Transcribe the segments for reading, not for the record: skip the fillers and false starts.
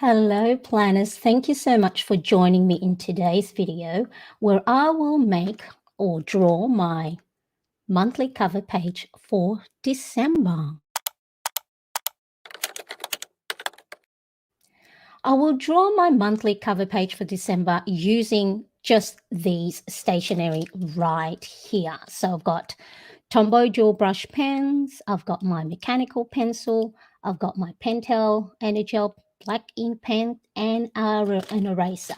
Hello planners, thank you so much for joining me in today's video where I will make or draw my monthly cover page for December. I will draw my monthly cover page for December using just these stationery right here. So I've got Tombow dual brush pens, I've got my mechanical pencil, I've got my Pentel Energel black ink pen and an eraser.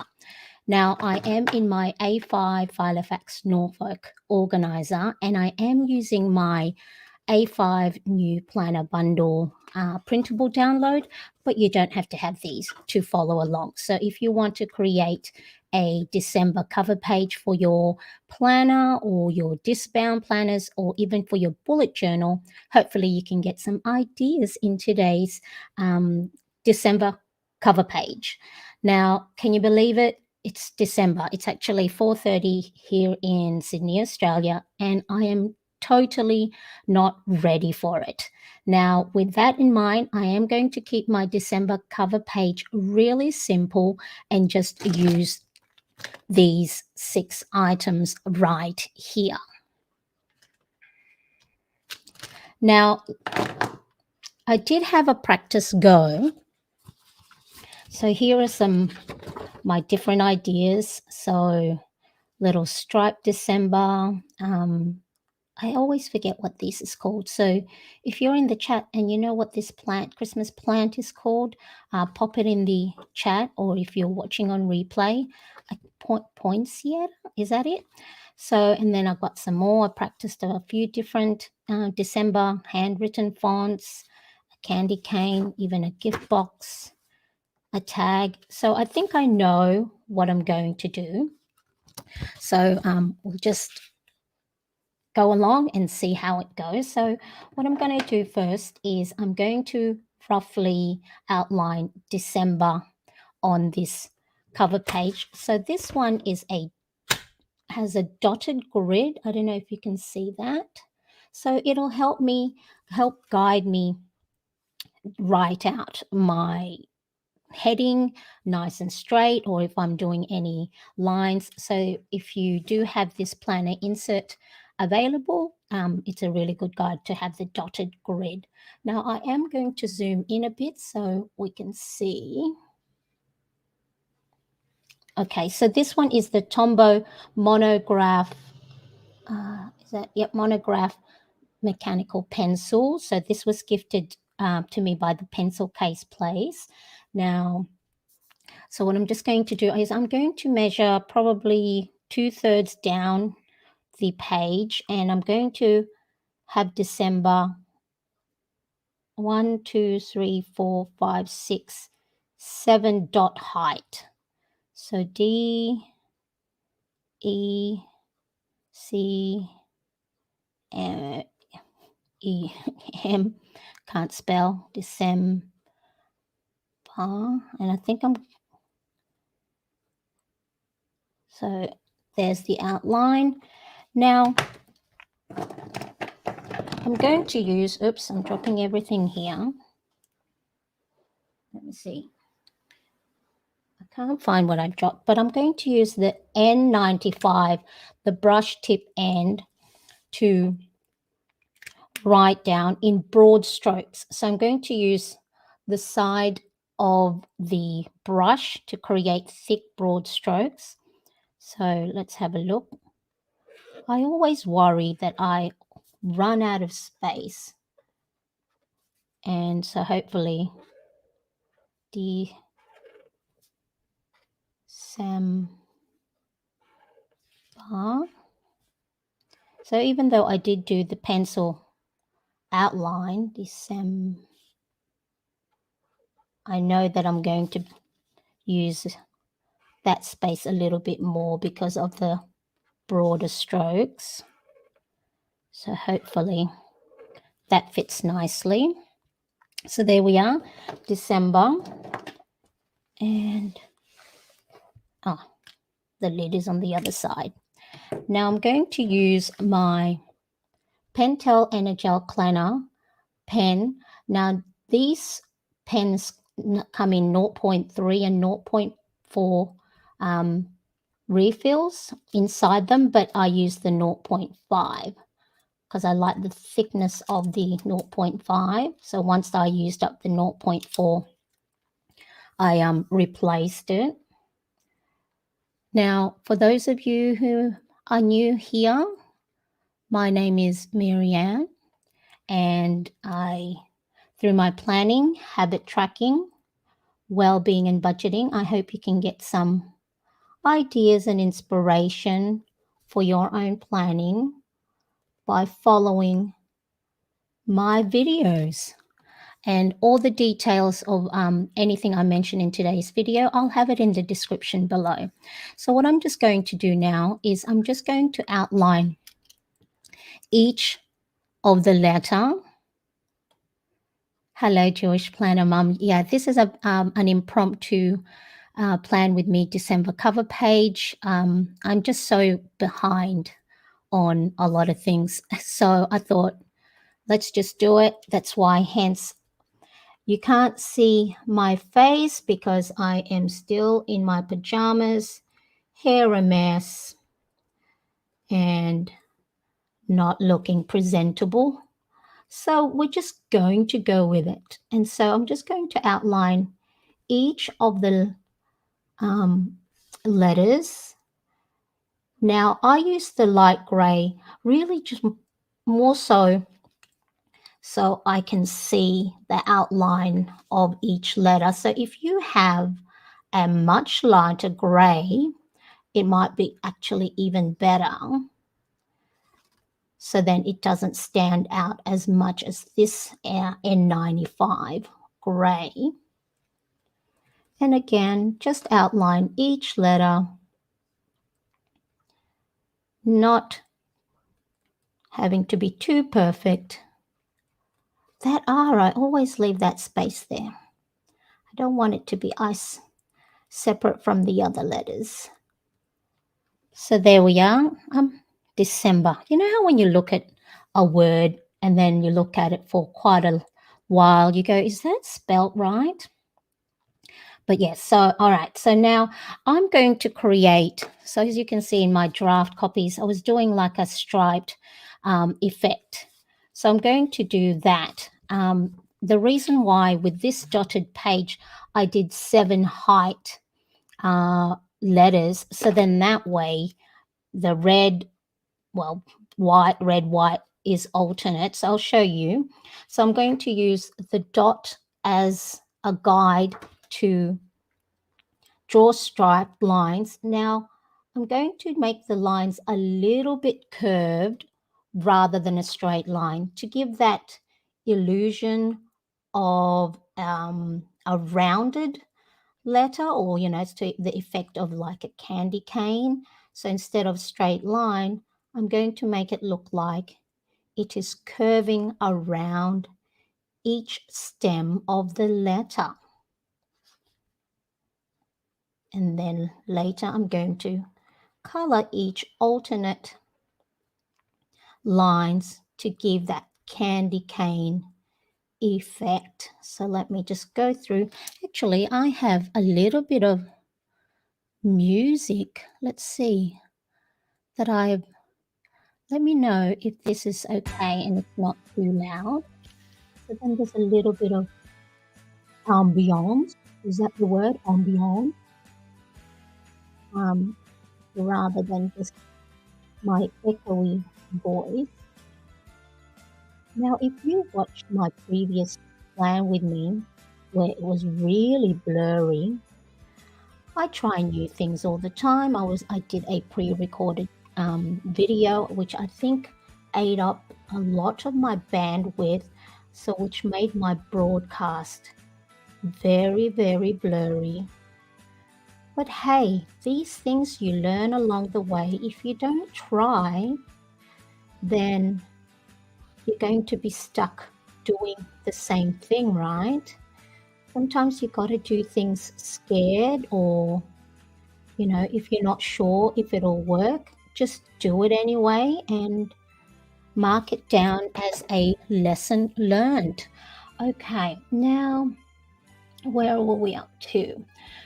Now I am in my A5 Filofax Norfolk Organiser and I am using my A5 new planner bundle printable download, but you don't have to have these to follow along. So if you want to create a December cover page for your planner or your discbound planners or even for your bullet journal, hopefully you can get some ideas in today's December cover page. Now, can you believe it? It's December. It's actually 4:30 here in Sydney, Australia, and I am totally not ready for it. Now, with that in mind, I am going to keep my December cover page really simple and just use these 6 items right here. Now, I did have a practice go. So here are my different ideas. So little stripe December. I always forget what this is called. So if you're in the chat and you know what this Christmas plant is called, pop it in the chat, or if you're watching on replay, poinsettia, is that it? So, and then I've got some more. I practiced a few different December handwritten fonts, a candy cane, even a gift box, a tag. So I think I know what I'm going to do. So we'll just go along and see how it goes. So what I'm going to do first is I'm going to roughly outline December on this cover page. So this one has a dotted grid. I don't know if you can see that. So it'll help guide me write out my heading nice and straight, or if I'm doing any lines. So if you do have this planner insert available, it's a really good guide to have the dotted grid. Now I am going to zoom in a bit so we can see. Okay, so this one is the Tombow monograph. Monograph mechanical pencil. So this was gifted to me by the Pencil Case Place. Now, so what I'm just going to do is I'm going to measure probably 2/3 down the page, and I'm going to have December 1, 2, 3, 4, 5, 6, 7 dot height. So D, E, C, M, E, M, can't spell, December, and I think so there's the outline. Now, I'm going to use, oops, I'm dropping everything here. Let me see. I can't find what I dropped, but I'm going to use the N95, the brush tip end, to write down in broad strokes. So I'm going to use the side of the brush to create thick, broad strokes. So let's have a look. I always worry that I run out of space. And so hopefully December. So even though I did do the pencil outline, December, I know that I'm going to use that space a little bit more because of the broader strokes. So hopefully that fits nicely. So there we are, December. And the lid is on the other side. Now I'm going to use my Pentel Energel Planner pen. Now these pens come in 0.3 and 0.4 refills inside them, but I use the 0.5 because I like the thickness of the 0.5. So once I used up the 0.4, I replaced it. Now, for those of you who are new here, my name is Mariane, and through my planning, habit tracking, well-being and budgeting, I hope you can get some ideas and inspiration for your own planning by following my videos. And all the details of anything I mention in today's video, I'll have it in the description below. So what I'm just going to do now is I'm just going to outline each of the letter. Hello, Jewish Planner Mum. Yeah, this is an impromptu plan with me December cover page. I'm just so behind on a lot of things. So I thought, let's just do it. That's why, hence, you can't see my face because I am still in my pajamas, hair a mess, and not looking presentable. So we're just going to go with it. And so I'm just going to outline each of the letters. Now I use the light gray really just more so I can see the outline of each letter. So if you have a much lighter gray, it might be actually even better. So then it doesn't stand out as much as this N95 gray. And again, just outline each letter, not having to be too perfect. That R, I always leave that space there. I don't want it to be separate from the other letters. So there we are, December. You know how when you look at a word and then you look at it for quite a while, you go, is that spelt right? But yes, so all right. So now I'm going to create, so as you can see in my draft copies, I was doing like a striped effect. So I'm going to do that. The reason why with this dotted page, I did 7 height letters. So then that way the red, well, white, red, white is alternate. So I'll show you. So I'm going to use the dot as a guide to draw striped lines. Now I'm going to make the lines a little bit curved rather than a straight line to give that illusion of a rounded letter, or it's to the effect of like a candy cane. So instead of straight line, I'm going to make it look like it is curving around each stem of the letter. And then later I'm going to color each alternate lines to give that candy cane effect. So let me just go through. Actually, I have a little bit of music. Let's see that let me know if this is okay and it's not too loud. So then there's a little bit of ambiance. Is that the word, ambiance? Rather than just my echoey voice. Now, if you watched my previous plan with me, where it was really blurry, I try new things all the time. I did a pre-recorded video, which I think ate up a lot of my bandwidth, so which made my broadcast very, very blurry. But hey, these things you learn along the way. If you don't try, then you're going to be stuck doing the same thing, right? Sometimes you got to do things scared, or, if you're not sure if it'll work, just do it anyway and mark it down as a lesson learned. Okay, now where were we up to?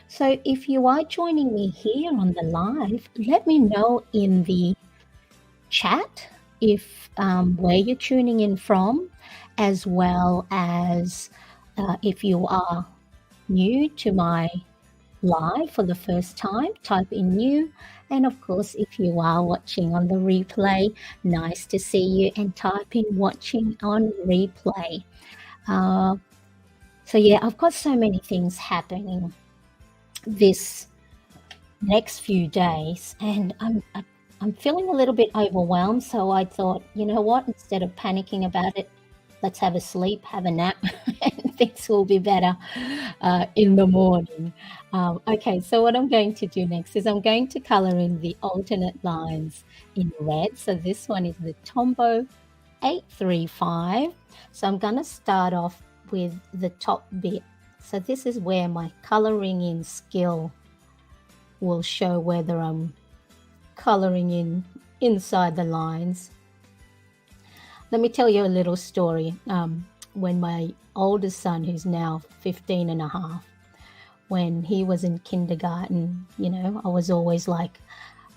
So if you are joining me here on the live, let me know in the chat if where you're tuning in from, as well as if you are new to my live for the first time, type in new. And of course, if you are watching on the replay, nice to see you, and type in watching on replay. So yeah, I've got so many things happening this next few days, and I'm feeling a little bit overwhelmed. So I thought, you know what, instead of panicking about it, let's have a sleep, have a nap, and things will be better in the morning. Okay, so what I'm going to do next is I'm going to color in the alternate lines in red. So this one is the Tombow 835. So I'm going to start off with the top bit. So this is where my coloring in skill will show whether I'm coloring in inside the lines. Let me tell you a little story. When my oldest son, who's now 15 and a half, when he was in kindergarten, you know, I was always like,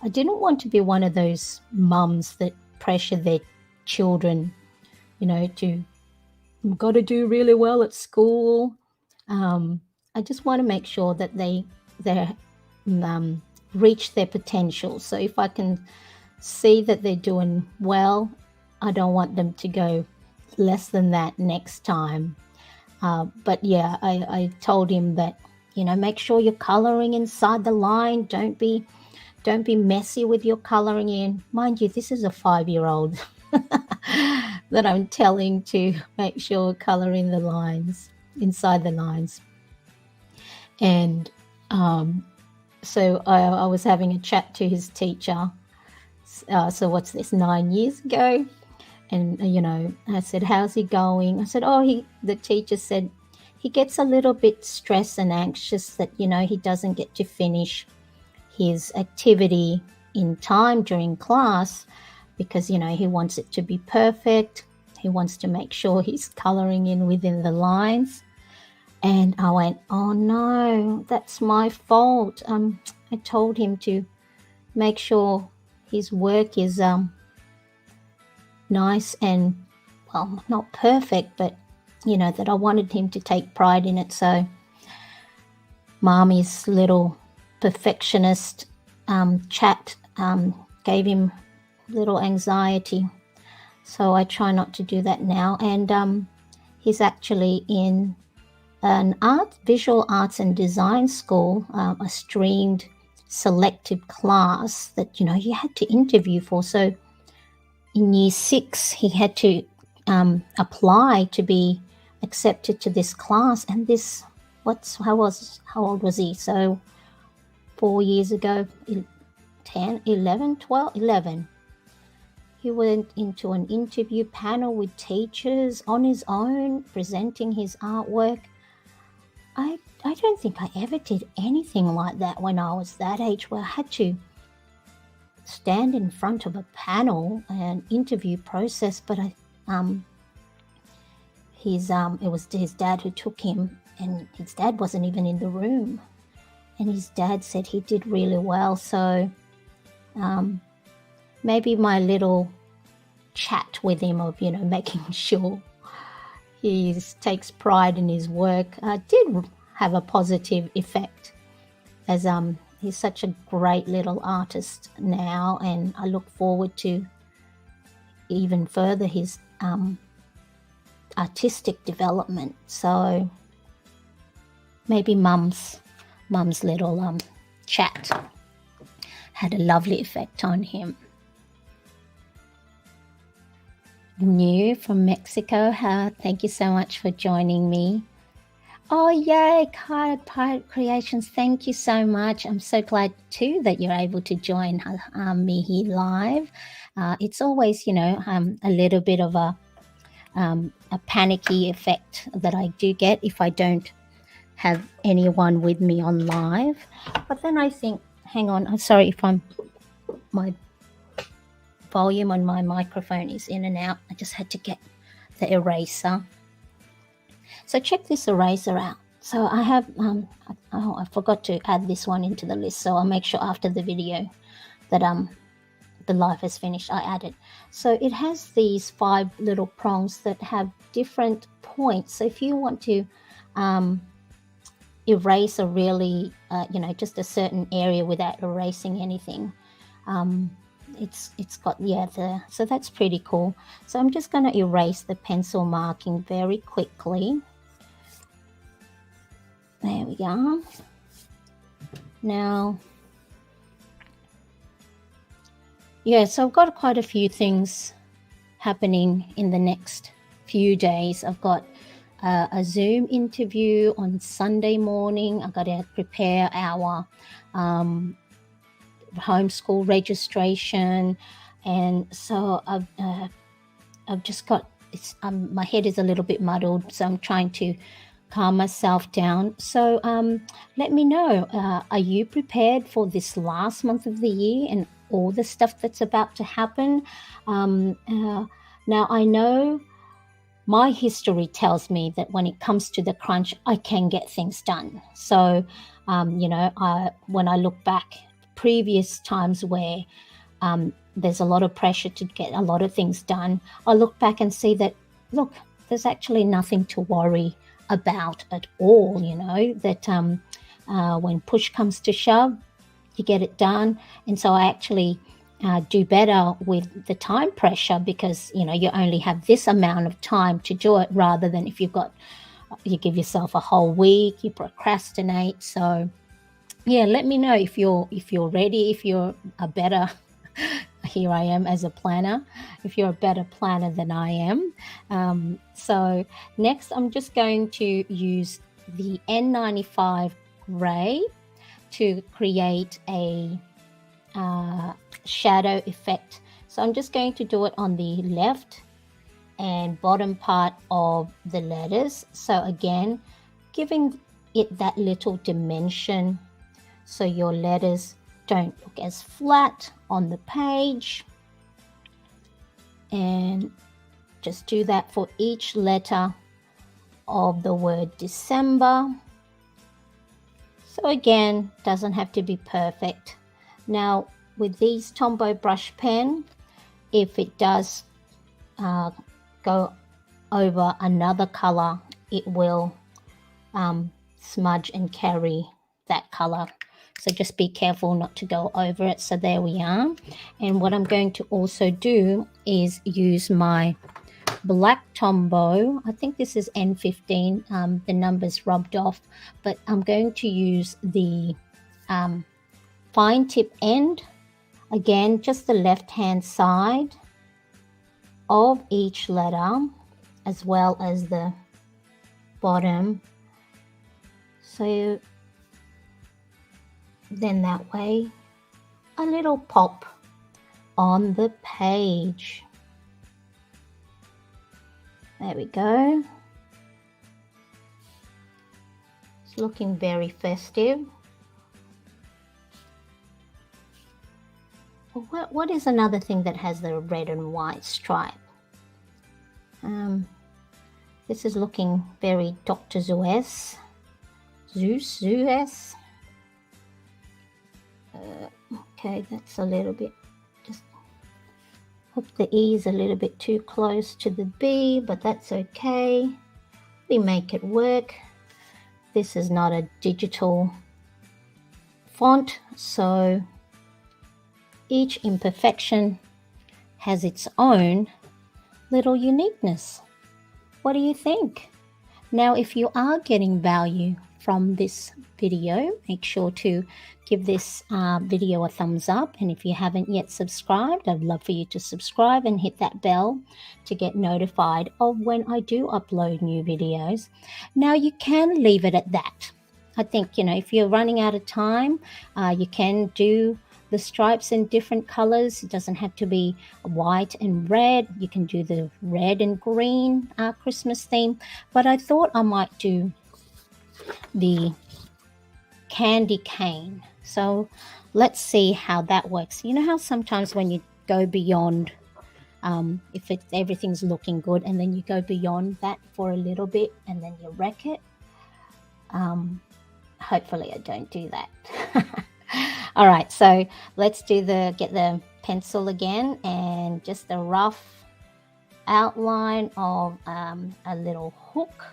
I didn't want to be one of those mums that pressure their children, you know, to got to do really well at school. I just want to make sure that they reach their potential. So if I can see that they're doing well, I don't want them to go less than that next time. But yeah, I told him that, you know, make sure you're coloring inside the line. Don't be messy with your coloring in. Mind you, this is a 5-year-old that I'm telling to make sure color in the lines, inside the lines. And so I was having a chat to his teacher. So what's this, 9 years ago? And, you know, I said, how's he going? I said, the teacher said he gets a little bit stressed and anxious that, you know, he doesn't get to finish his activity in time during class because, you know, he wants it to be perfect. He wants to make sure he's coloring in within the lines. And I went, oh no, that's my fault. I told him to make sure his work is nice and, well, not perfect, but, you know, that I wanted him to take pride in it. So Mommy's little perfectionist chat gave him little anxiety. So I try not to do that now. And he's actually in an visual arts and design school, a streamed selective class that, you know, you had to interview for. So in year 6, he had to apply to be accepted to this class. And this, how old was he? So 4 years ago, 10, 11, 12, 11. He went into an interview panel with teachers on his own, presenting his artwork. I don't think I ever did anything like that when I was that age, where I had to stand in front of a panel and interview process. But it was his dad who took him, and his dad wasn't even in the room. And his dad said he did really well. So maybe my little chat with him of, you know, making sure he takes pride in his work did have a positive effect, as he's such a great little artist now, and I look forward to even further his artistic development. So maybe mum's little chat had a lovely effect on him. New from Mexico, thank you so much for joining me. Oh yay, Card Pirate Creations, thank you so much. I'm so glad too that you're able to join me here live. It's always, you know, a little bit of a panicky effect that I do get if I don't have anyone with me on live. But then I think, hang on, I'm sorry if my volume on my microphone is in and out. I just had to get the eraser. So check this eraser out. So I have, oh, I forgot to add this one into the list. So I'll make sure after the video that the life is finished, I add it. So it has these 5 little prongs that have different points. So if you want to erase a really, just a certain area without erasing anything, it's got, so that's pretty cool. So I'm just going to erase the pencil marking very quickly. There we go. Now, so I've got quite a few things happening in the next few days. I've got a Zoom interview on Sunday morning. I've got to prepare our homeschool registration, and so I've just got my head is a little bit muddled, so I'm trying to calm myself down. So let me know, are you prepared for this last month of the year and all the stuff that's about to happen? Now I know my history tells me that when it comes to the crunch, I can get things done. So when I look back previous times where there's a lot of pressure to get a lot of things done, I look back and see that, look, there's actually nothing to worry about at all, that when push comes to shove, you get it done. And so I actually do better with the time pressure, because you only have this amount of time to do it, rather than if you give yourself a whole week, you procrastinate. So let me know if you're ready, if you're a better here I am as a planner, if you're a better planner than I am. So next I'm just going to use the N95 gray to create a shadow effect. So I'm just going to do it on the left and bottom part of the letters. So again, giving it that little dimension so your letters don't look as flat on the page. And just do that for each letter of the word December. So again, doesn't have to be perfect. Now with these Tombow brush pen, if it does go over another color, it will smudge and carry that color. So just be careful not to go over it. So there we are. And what I'm going to also do is use my black Tombow. I think this is N15. The number's rubbed off, but I'm going to use the fine tip end. Again, just the left-hand side of each letter, as well as the bottom. So then that way, a little pop on the page. There we go. It's looking very festive. What is another thing that has the red and white stripe? This is looking very Dr. Zeus. Zeus. Okay, that's a little bit, just hope the E is a little bit too close to the B, but that's okay. We make it work. This is not a digital font, so each imperfection has its own little uniqueness. What do you think? Now, if you are getting value from this video, make sure to give this video a thumbs up. And if you haven't yet subscribed, I'd love for you to subscribe and hit that bell to get notified of when I do upload new videos. Now, you can leave it at that. I think, if you're running out of time, you can do the stripes in different colors. It doesn't have to be white and red. You can do the red and green Christmas theme. But I thought I might do the candy cane. So let's see how that works. You know how sometimes when you go beyond, if everything's looking good and then you go beyond that for a little bit and then you wreck it? Hopefully I don't do that. All right, so let's get the pencil again and just a rough outline of a little hook.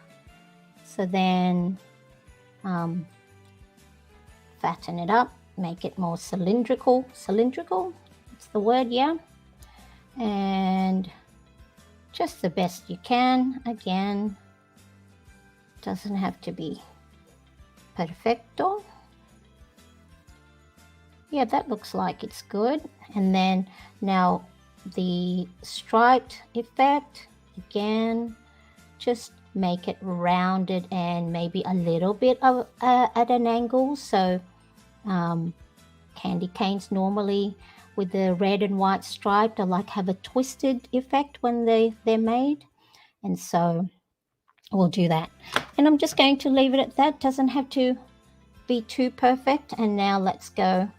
So then fatten it up, make it more cylindrical, that's the word, yeah. And just the best you can. Again, doesn't have to be perfecto. Yeah, that looks like it's good. And then now the striped effect, again, just make it rounded and maybe a little bit of at an angle. So candy canes normally with the red and white striped, I like have a twisted effect when they're made. And so we'll do that. And I'm just going to leave it at that. Doesn't have to be too perfect. And now let's go.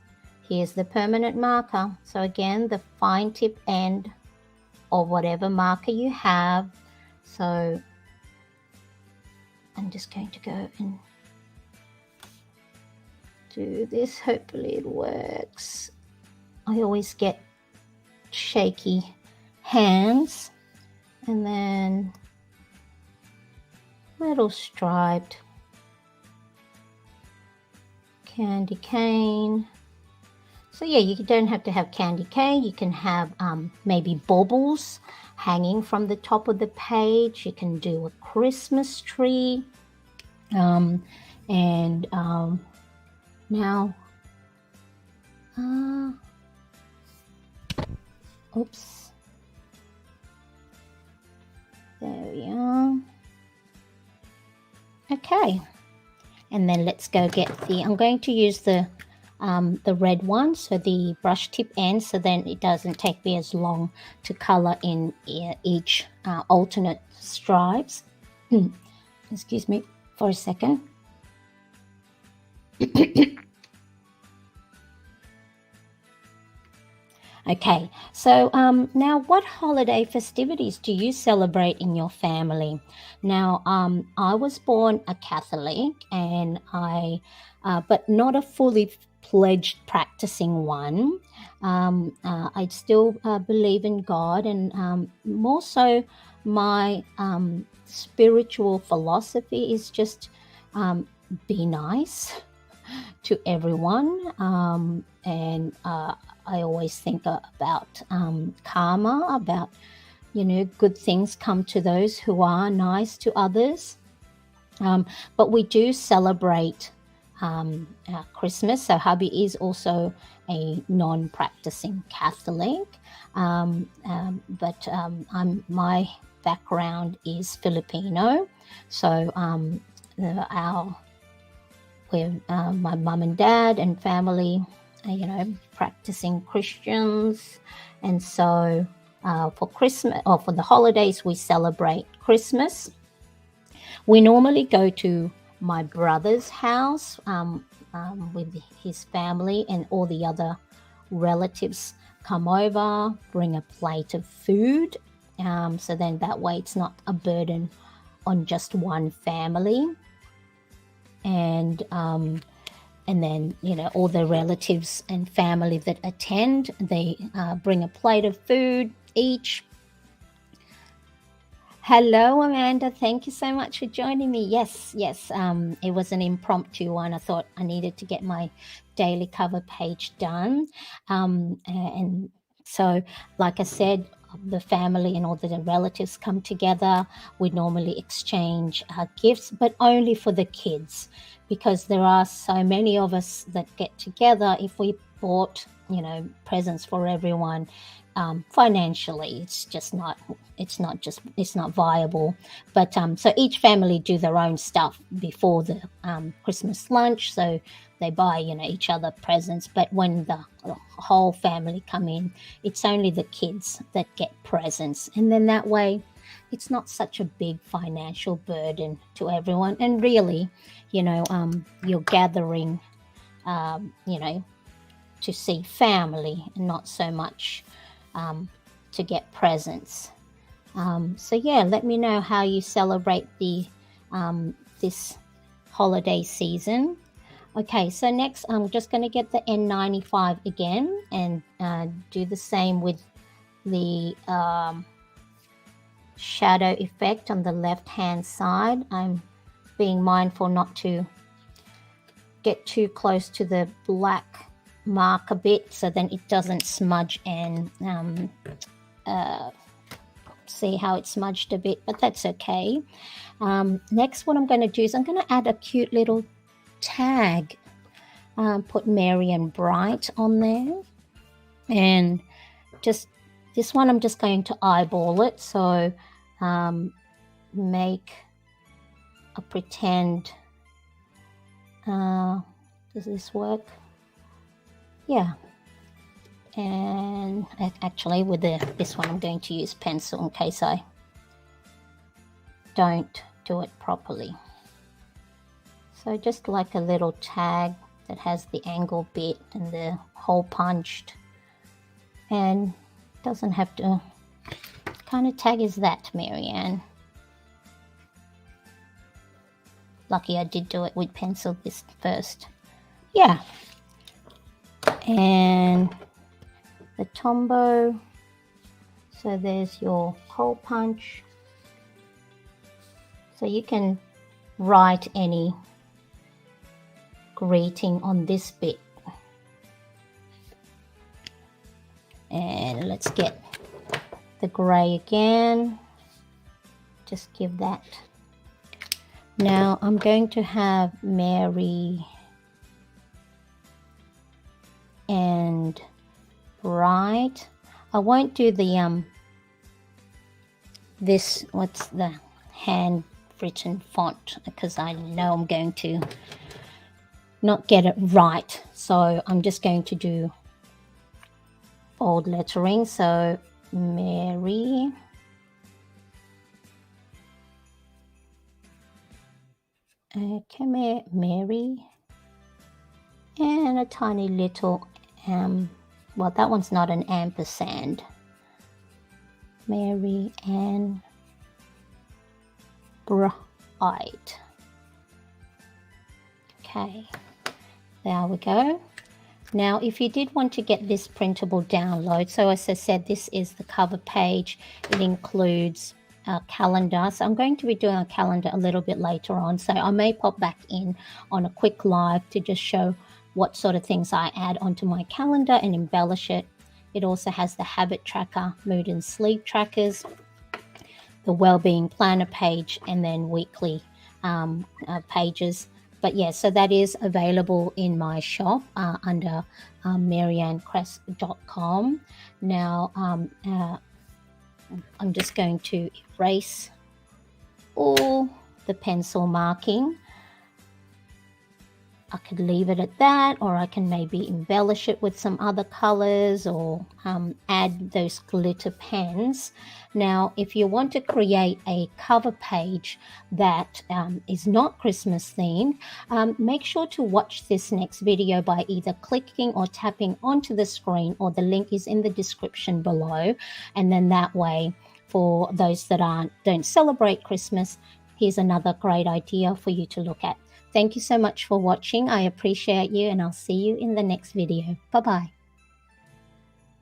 Here's the permanent marker. So again, the fine tip end or whatever marker you have. So I'm just going to go and do this. Hopefully it works. I always get shaky hands. And then little striped candy cane. So yeah, you don't have to have candy cane. You can have maybe baubles hanging from the top of the page. You can do a Christmas tree. Now, oops. There we are. Okay. And then let's go get I'm going to use the red one, so the brush tip end, so then it doesn't take me as long to color in each alternate stripes. Excuse me for a second. Okay, so now what holiday festivities do you celebrate in your family? Now, I was born a Catholic, and but not a fully pledged practicing one. I still believe in God, and more so my spiritual philosophy is just be nice to everyone, and I always think about karma, about good things come to those who are nice to others. But we do celebrate Christmas. So hubby is also a non-practicing Catholic, but my background is Filipino. So my mum and dad and family, practicing Christians, and so for Christmas or for the holidays we celebrate Christmas. We normally go to my brother's house with his family, and all the other relatives come over, bring a plate of food, so then that way it's not a burden on just one family. And then all the relatives and family that attend, they bring a plate of food each. Hello, Amanda. Thank you so much for joining me. Yes. It was an impromptu one. I thought I needed to get my daily cover page done. And so, like I said, the family and all the relatives come together. We normally exchange gifts, but only for the kids, because there are so many of us that get together. If we bought, presents for everyone, financially, it's not viable. But so each family do their own stuff before the Christmas lunch. So they buy, each other presents. But when the whole family come in, it's only the kids that get presents. And then that way, it's not such a big financial burden to everyone. And really, you're gathering, to see family, and not so much to get presents. So yeah, let me know how you celebrate this holiday season. Okay, so next I'm just going to get the N95 again and do the same with the shadow effect on the left hand side. I'm being mindful not to get too close to the black mark a bit, so then it doesn't smudge and see how it smudged a bit, but that's okay. Next, what I'm going to do is I'm going to add a cute little tag. Put Mariane Bright on there, and just this one I'm just going to eyeball it. So make a pretend. Does this work? Yeah. And actually with this one I'm going to use pencil in case I don't do it properly. So just like a little tag that has the angle bit and the hole punched, and doesn't have to. What kind of tag is that, Mariane? Lucky I did do it with pencil this first. Yeah. And the Tombow. So there's your hole punch. So you can write any greeting on this bit. And let's get the gray again. Just give that. Now I'm going to have Mary and Bright. I won't do the this, what's the handwritten font, because I know I'm going to not get it right. So I'm just going to do bold lettering. So Mary, okay, Mary, and a tiny little well, that one's not an ampersand. Mary and Bright. Okay, there we go. Now, if you did want to get this printable download, so as I said, this is the cover page. It includes a calendar. So I'm going to be doing a calendar a little bit later on. So I may pop back in on a quick live to just show what sort of things I add onto my calendar and embellish it. It also has the habit tracker, mood and sleep trackers, the well-being planner page, and then weekly pages. But yeah, so that is available in my shop under marianecresp.com. Now, I'm just going to erase all the pencil marking. I could leave it at that, or I can maybe embellish it with some other colors, or add those glitter pens. Now, if you want to create a cover page that is not Christmas themed, make sure to watch this next video by either clicking or tapping onto the screen, or the link is in the description below. And then that way, for those that don't celebrate Christmas, here's another great idea for you to look at. Thank you so much for watching. I appreciate you, and I'll see you in the next video. Bye-bye.